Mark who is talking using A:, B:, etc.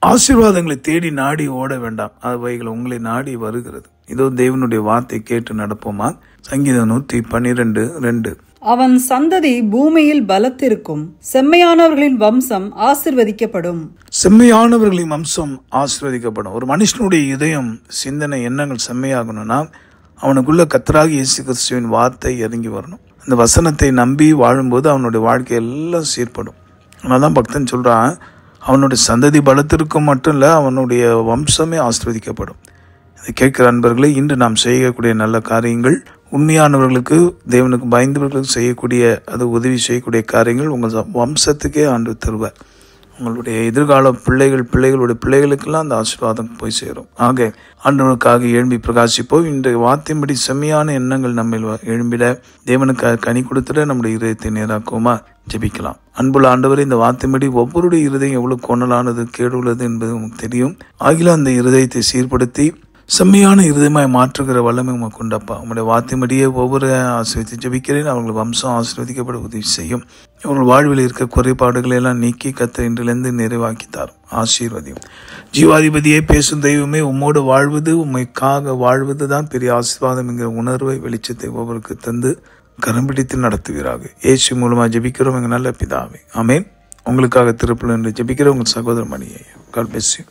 A: ஆசீர்வாதங்களை தேடி நாடி ஓட வேண்டாம், அவைகள் உங்களை நாடி வருகிறது. இதோ தேவனுடைய வார்த்தை கேட்டு நடப்போமா? சங்கீதம் 112:2.
B: அவன் சந்ததி பூமியில் பலத்திருக்கும், செம்மையானவர்களின் வம்சம் ஆசிர்வதிக்கப்படும்.
A: செம்மையானவர்களின் வம்சம் ஆசீர்வதிக்கப்படும். ஒரு மனுஷனுடைய இதயம், சிந்தனை, எண்ணங்கள் செம்மையாகணும்னா அவனுக்குள்ள கர்த்தராகிய இயேசு கிறிஸ்துவின் வார்த்தை இறங்கி வரணும். அந்த வசனத்தை நம்பி வாழும்போது அவனுடைய வாழ்க்கை எல்லாம் சீர்படும். அதனால்தான் பக்தன் சொல்றான், அவனுடைய சந்ததி பலத்திற்கும் மட்டும் இல்லை, அவனுடைய வம்சமே ஆசீர்வதிக்கப்படும். இதை கேட்கிற அன்பர்களே, இன்று நாம் செய்யக்கூடிய நல்ல காரியங்கள், உண்மையானவர்களுக்கு, தேவனுக்கு பயந்தவர்களுக்கு செய்யக்கூடிய, அது உதவி செய்யக்கூடிய காரியங்கள் உங்கள் வம்சத்துக்கே ஆண்டு தருவார். உங்களுடைய எதிர்கால பிள்ளைகளுடைய பிள்ளைகளுக்கெல்லாம் அந்த ஆசீர்வாதம் போய் சேரும். ஆக ஆண்டவனுக்காக எழும்பி பிரகாசிப்போம். இன்றைய வார்த்தையின்படி செம்மையான எண்ணங்கள் நம்ம எழும்பிட, தேவனுக்காக கனி கொடுத்துட நம்முடைய இருதயத்தை நேராக்குவோமா? ஜெபிக்கலாம். அன்புள்ள ஆண்டவரே, இந்த வார்த்தையின்படி ஒவ்வொருடைய இருதயம் எவ்வளவு கோணலானது, கேடுள்ளது என்பது உங்களுக்கு தெரியும். ஆகில அந்த இருதயத்தை சீர்படுத்தி செம்மையான இருதயமாய் மாற்றுகிற வல்லமை உமக்கு உண்டப்பா. உங்களுடைய வார்த்தையின்படியே ஒவ்வொரு ஆசீர்வதித்து ஜெபிக்கிறேன். அவர்கள் வம்சம் ஆசீர்வதிக்கப்பட உதவி செய்யும். இவர்கள் வாழ்வில் இருக்க குறைபாடுகளை எல்லாம் நீக்கி கர்த்தர் இன்றிலிருந்து நிறைவாக்கித்தார். ஆசீர்வதியும். ஜீவாதிபதியே, பேசும் தெய்வமே, உம்மோடு வாழ்வது, உம்மைக்காக வாழ்வது தான் பெரிய ஆசீர்வாதம் என்கிற உணர்வை, வெளிச்சத்தை ஒவ்வொருக்கு தந்து கரம் பிடித்து நடத்துவீராக. இயேசு மூலமாக ஜெபிக்கிறோம் எங்கள் நல்ல பிதாவே, ஆமென். உங்களுக்காக திருப்பலி என்று ஜெபிக்கிற உங்கள் சகோதர மணியை. God bless you.